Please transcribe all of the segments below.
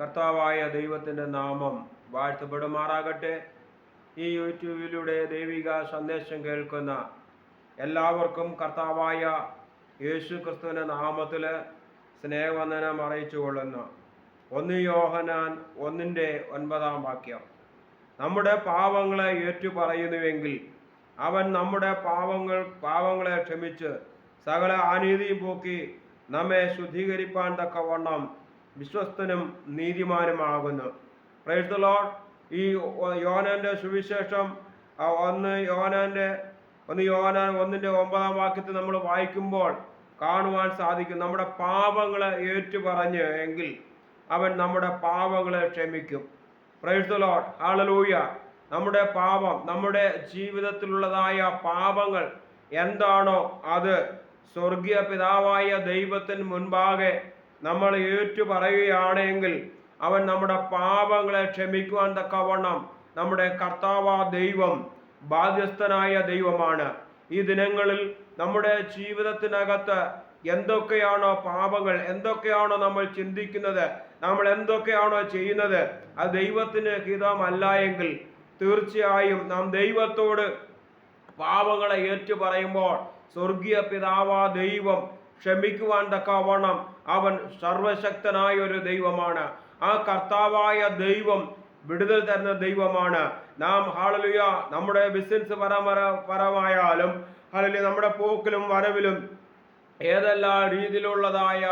കർത്താവായ ദൈവത്തിൻ്റെ നാമം വാഴ്ത്തപ്പെടുമാറാകട്ടെ. ഈ യൂട്യൂബിലൂടെ ദൈവിക സന്ദേശം കേൾക്കുന്ന എല്ലാവർക്കും കർത്താവായ യേശു ക്രിസ്തുവിൻ്റെ നാമത്തിൽ സ്നേഹവന്ദനം അറിയിച്ചുകൊള്ളുന്നു. 1 യോഹന്നാൻ 1:9 നമ്മുടെ പാപങ്ങളെ ഏറ്റുപറയുന്നുവെങ്കിൽ അവൻ നമ്മുടെ പാപങ്ങളെ ക്ഷമിച്ച് സകല അനീതിയും പോക്കി നമ്മെ ശുദ്ധീകരിപ്പാൻ തക്കവണ്ണം വിശ്വസ്തനും നീതിമാനുമാകുന്നു. Praise the lord. ഈ യോഹന്നാന്റെ സുവിശേഷം 1 യോഹന്നാൻ 1:9 നമ്മൾ വായിക്കുമ്പോൾ കാണുവാൻ സാധിക്കും, നമ്മുടെ പാപങ്ങളെ ഏറ്റുപറഞ്ഞ് എങ്കിൽ അവൻ നമ്മുടെ പാപങ്ങളെ ക്ഷമിക്കും. Price the Lord. ഹല്ലേലൂയ. നമ്മുടെ പാപം, നമ്മുടെ ജീവിതത്തിലുള്ളതായ പാപങ്ങൾ എന്താണോ അത് സ്വർഗീയ പിതാവായ ദൈവത്തിന് മുൻപാകെ നമ്മൾ ഏറ്റുപറയുകയാണെങ്കിൽ അവൻ നമ്മുടെ പാപങ്ങളെ ക്ഷമിക്കുവാൻ തക്കവണ്ണം നമ്മുടെ കർത്താവാ ദൈവം ബാധ്യസ്ഥനായ ദൈവമാണ്. ഈ ദിനങ്ങളിൽ നമ്മുടെ ജീവിതത്തിനകത്ത് എന്തൊക്കെയാണോ പാപങ്ങൾ, എന്തൊക്കെയാണോ നമ്മൾ ചിന്തിക്കുന്നത്, നമ്മൾ എന്തൊക്കെയാണോ ചെയ്യുന്നത്, അത് ദൈവത്തിന് ഹിതമല്ല എങ്കിൽ തീർച്ചയായും നാം ദൈവത്തോട് പാപങ്ങളെ ഏറ്റുപറയുമ്പോൾ സ്വർഗീയ പിതാവാ ദൈവം ക്ഷമിക്കുവാൻ തക്കവണ്ണം അവൻ സർവശക്തനായ ഒരു ദൈവമാണ്. ആ കർത്താവായ ദൈവം വിടുതൽ തരുന്ന ദൈവമാണ്. നാം ഹല്ലേലൂയ നമ്മുടെ ബിസിനസ് പരമായാലും ഹല്ലേലൂയ നമ്മുടെ പോക്കിലും വരവിലും ഏതെല്ലാം രീതിയിലുള്ളതായ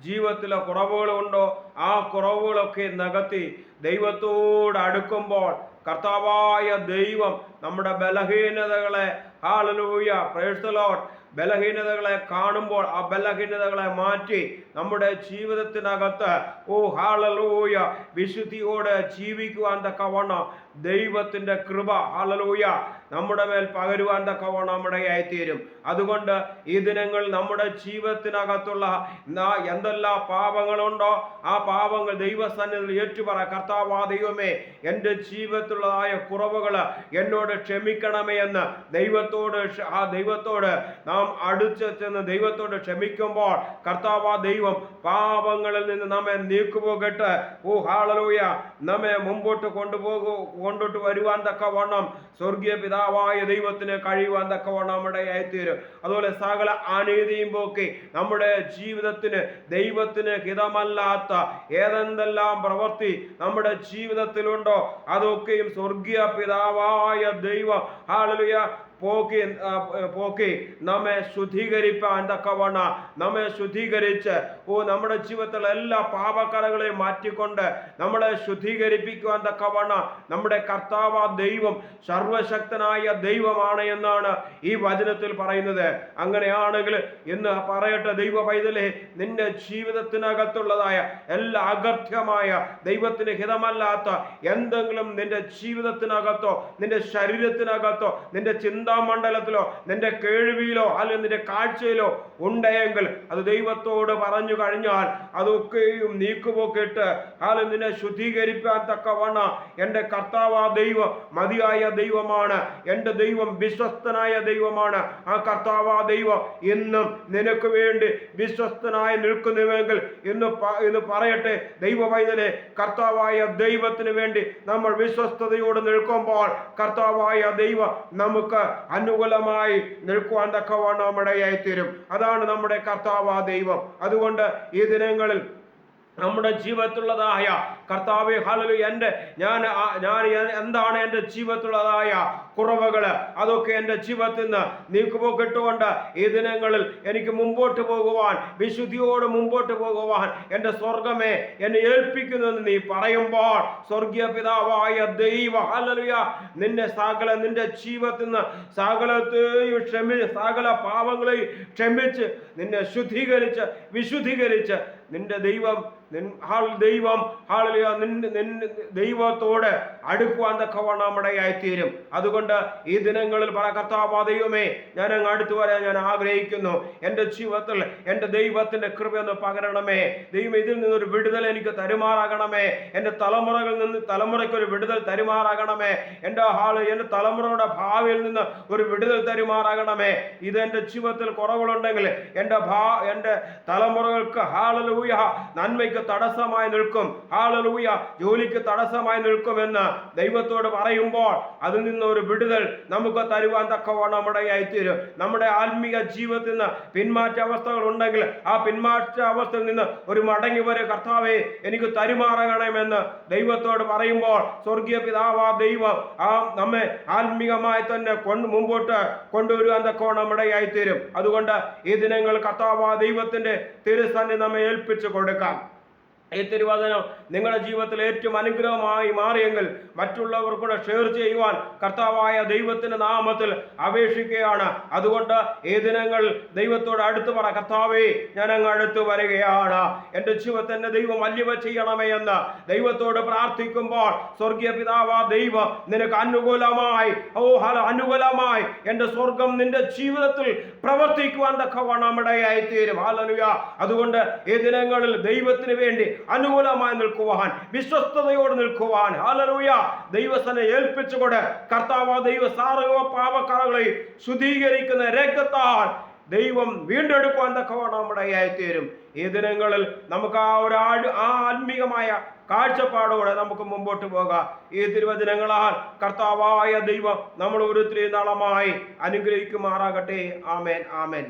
ജീവിതത്തിലെ കുറവുകളുണ്ടോ ആ കുറവുകളൊക്കെ നികത്തി ദൈവത്തോട് അടുക്കുമ്പോൾ കർത്താവായ ദൈവം നമ്മുടെ ബലഹീനതകളെ ഹല്ലേലൂയ പ്രൈസ് ദി ലോർഡ് ബലഹീനതകളെ കാണുമ്പോൾ ആ ബലഹീനതകളെ മാറ്റി നമ്മുടെ ജീവിതത്തിനകത്ത് ഹല്ലേലൂയ വിശുദ്ധിയോടെ ജീവിക്കുവാൻ തക്കവണ്ണം ദൈവത്തിൻ്റെ കൃപ ഹല്ലേലൂയ നമ്മുടെ മേൽ പകരുവാൻ തക്കവണ്ണം നമ്മുടെ ആയിത്തീരും. അതുകൊണ്ട് ഈ ദിനങ്ങൾ നമ്മുടെ ജീവിതത്തിനകത്തുള്ള എന്തെല്ലാം പാപങ്ങളുണ്ടോ ആ പാപങ്ങൾ ദൈവസന്നിധിയിൽ ഏറ്റുപറ. കർത്താവാ ദൈവമേ, എൻ്റെ ജീവിതത്തിലുള്ളതായ കുറവുകൾ എന്നോട് ക്ഷമിക്കണമേ എന്ന് ദൈവത്തോട് നാം അടുത്ത് ചെന്ന് ദൈവത്തോട് ക്ഷമിക്കുമ്പോൾ കർത്താവാ ദൈവം പാപങ്ങളിൽ നിന്ന് നമ്മെ നീക്കുപോകട്ടെ. ഹല്ലേലൂയ നമ്മെ മുമ്പോട്ട് കൊണ്ടോട്ട് വരുവാൻ തക്കവണ്ണം സ്വർഗീയ പിതാവായ ദൈവത്തിന് കഴിയുവാൻ തക്കവണ്ണം നമ്മുടെ ആയിത്തീരും. അതുപോലെ സകല അനീതിയും പോക്കി നമ്മുടെ ജീവിതത്തിന് ദൈവത്തിന് ഹിതമല്ലാത്ത ഏതെന്തെല്ലാം പ്രവൃത്തി നമ്മുടെ ജീവിതത്തിലുണ്ടോ അതൊക്കെയും സ്വർഗീയ പിതാവായ ദൈവം ഹല്ലേലൂയ പോക്കി നമ്മെ ശുദ്ധീകരിപ്പാൻ തക്കവണ്ണം നമ്മെ ശുദ്ധീകരിച്ച് നമ്മുടെ ജീവിതത്തിലെ എല്ലാ പാപക്കറകളെയും മാറ്റിക്കൊണ്ട് നമ്മളെ ശുദ്ധീകരിപ്പിക്കുവാൻ തക്കവണ്ണം നമ്മുടെ കർത്താവ് ദൈവം സർവശക്തനായ ദൈവമാണ് എന്നാണ് ഈ വചനത്തിൽ പറയുന്നത്. അങ്ങനെയാണെങ്കിൽ ഇന്ന് പറയട്ടെ ദൈവ പൈതലേ, നിന്റെ ജീവിതത്തിനകത്തുള്ളതായ എല്ലാ അകർത്യമായ ദൈവത്തിന് ഹിതമല്ലാത്ത എന്തെങ്കിലും നിന്റെ ജീവിതത്തിനകത്തോ നിന്റെ ശരീരത്തിനകത്തോ നിന്റെ ചിന്താമണ്ഡലത്തിലോ നിന്റെ കേൾവിയിലോ അല്ലെങ്കിൽ നിന്റെ കാഴ്ചയിലോ ഉണ്ടെങ്കിൽ അത് ദൈവത്തോട് പറഞ്ഞു കഴിഞ്ഞാൽ അതൊക്കെയും നീക്കുപോക്കിട്ട് അല്ലെങ്കിൽ നിന്നെ ശുദ്ധീകരിക്കാൻ തക്കവണ്ണം എൻ്റെ കർത്താവാ ദൈവം മതിയായ ദൈവമാണ്. എൻ്റെ ദൈവം വിശ്വസ്തനായ ദൈവമാണ്. ആ കർത്താവാ ദൈവം ഇന്നും നിനക്ക് വേണ്ടി വിശ്വസ്തനായി നിൽക്കുന്നുവെങ്കിൽ ഇന്ന് പറയട്ടെ ദൈവ പൈതലേ, കർത്താവായ ദൈവത്തിന് വേണ്ടി നമ്മൾ വിശ്വസ്തയോട് നിൽക്കുമ്പോൾ കർത്താവായ ദൈവം നമുക്ക് അനുകൂലമായി നിൽക്കുവാൻ തക്കവണ്ണം നമ്മുടെ ആയിത്തീരും. അതാണ് നമ്മുടെ കർത്താവാ ദൈവം. അതുകൊണ്ട് ഈ ദിനങ്ങളിൽ നമ്മുടെ ജീവിതത്തിലുള്ളതായ കർത്താവേ ഹല്ലേലൂയ ഞാൻ എന്താണ് എൻ്റെ ജീവിതത്തിലുള്ളതായ കുറവുകൾ അതൊക്കെ എൻ്റെ ജീവിതത്തിൽ നിന്ന് നീക്കുപോക്കിട്ടുകൊണ്ട് ഈ ദിനങ്ങളിൽ എനിക്ക് മുമ്പോട്ട് പോകുവാൻ വിശുദ്ധിയോട് മുമ്പോട്ട് പോകുവാൻ എൻ്റെ സ്വർഗമേ എന്നെ ഏൽപ്പിക്കുന്നെന്ന് നീ പറയുമ്പോൾ സ്വർഗീയ പിതാവായ ദൈവ ഹല്ലേലൂയ നിന്റെ ജീവിതത്തിൽ നിന്ന് സകല പാപങ്ങളെയും ക്ഷമിച്ച് നിന്നെ ശുദ്ധീകരിച്ച് വിശുദ്ധീകരിച്ച് നിന്റെ ദൈവം ദൈവത്തോട് അടുക്കുവാൻ തക്കവണ്ണം നമ്മുടെ ആയിത്തീരും. അതുകൊണ്ട് ഈ ദിനങ്ങളിൽ കർത്താവാ ദൈവമേ, ഞാൻ അങ്ങ് അടുത്തു വരാൻ ഞാൻ ആഗ്രഹിക്കുന്നു. എൻ്റെ ജീവിതത്തിൽ എൻ്റെ ദൈവത്തിൻ്റെ കൃപയൊന്ന് പകരണമേ. ദൈവം ഇതിൽ നിന്നൊരു വിടുതൽ എനിക്ക് തരുമാറാകണമേ. എൻ്റെ തലമുറയ്ക്കൊരു വിടുതൽ തരുമാറാകണമേ. എൻ്റെ തലമുറയുടെ ഭാവിയിൽ നിന്ന് ഒരു വിടുതൽ തരുമാറാകണമേ. ഇത് എൻ്റെ ജീവിതത്തിൽ കുറവുകളുണ്ടെങ്കിൽ എൻ്റെ തലമുറകൾക്ക് ഹല്ലേലൂയ ഹാലലൂയ, നന്മയ്ക്ക് തടസ്സമായി നിൽക്കും, ഹാലലൂയ, ജോലിക്ക് തടസ്സമായി നിൽക്കുമെന്ന് ദൈവത്തോട് പറയുമ്പോൾ അതിൽ നിന്ന് ഒരു വിടുതൽ നമുക്ക് തരുവാൻ തക്കവണ്ണം ഇടയായിത്തീരും. നമ്മുടെ ആത്മീയ ജീവിതത്തിൽ നിന്ന് പിന്മാറ്റ അവസ്ഥകൾ ഉണ്ടെങ്കിൽ ആ പിന്മാറ്റ അവസ്ഥയിൽ നിന്ന് ഒരു മടങ്ങി വരെ കർത്താവേ എനിക്ക് തരുമാറണമെന്ന് ദൈവത്തോട് പറയുമ്പോൾ സ്വർഗീയ പിതാവാ ദൈവം നമ്മെ ആത്മീയമായി തന്നെ മുമ്പോട്ട് കൊണ്ടുവരുവാൻ തക്കവണ്ണം ഇടയായിത്തീരും. അതുകൊണ്ട് ഈ ദിനങ്ങൾ കർത്താവാ ദൈവത്തിന്റെ തിരുസന്നിധി നമ്മെ ഏൽപ്പിച്ചു കൊടുക്കാം. ഈ തിരുവചനം നിങ്ങളുടെ ജീവിതത്തിൽ ഏറ്റവും അനുഗ്രഹമായി മാറിയെങ്കിൽ മറ്റുള്ളവർക്കൂടെ ഷെയർ ചെയ്യുവാൻ കർത്താവായ ദൈവത്തിന്റെ നാമത്തിൽ അപേക്ഷിക്കുകയാണ്. അതുകൊണ്ട് ഈ ദിനങ്ങൾ ദൈവത്തോട് അടുത്ത് പറ, കർത്താവേ ഞാൻ അങ്ങ് അടുത്ത് വരികയാണ്, എൻ്റെ ജീവിതത്തിന്റെ ദൈവം വലിയ ചെയ്യണമേ എന്ന് ദൈവത്തോട് പ്രാർത്ഥിക്കുമ്പോൾ സ്വർഗീയ പിതാവാ ദൈവം നിനക്ക് അനുകൂലമായി അനുകൂലമായി എൻ്റെ സ്വർഗം നിന്റെ ജീവിതത്തിൽ പ്രവർത്തിക്കുവാൻ തക്കവണ്ണം ഇടയായിത്തീരും. ഹല്ലേലൂയ. അതുകൊണ്ട് ഈ ദിനങ്ങളിൽ ദൈവത്തിന് വേണ്ടി അനുകൂലമായി നിൽക്കുവാൻ, വിശ്വസ്തയോട് നിൽക്കുവാൻ, ഹല്ലേലൂയ, ദൈവസനെ ഏൽപ്പിച്ചുകൊണ്ട് കർത്താവ് ദൈവ സർവ്വ പാപക്കറകളെ ശുദ്ധീകരിക്കുന്ന രക്തത്താൽ ദൈവം വീണ്ടെടുക്കുവാൻ തക്കവണ്ണം ഇടയായിത്തീരും. ഈ ദിനങ്ങളിൽ നമുക്ക് ആ ആത്മീയമായ കാഴ്ചപ്പാടോടെ നമുക്ക് മുമ്പോട്ട് പോകാം. ഈ തിരുവചനങ്ങളാൽ കർത്താവായ ദൈവം നമ്മൾ ഓരോരുത്തരെയും നാളമായി അനുഗ്രഹിക്കുമാറാകട്ടെ. ആമേൻ, ആമേൻ.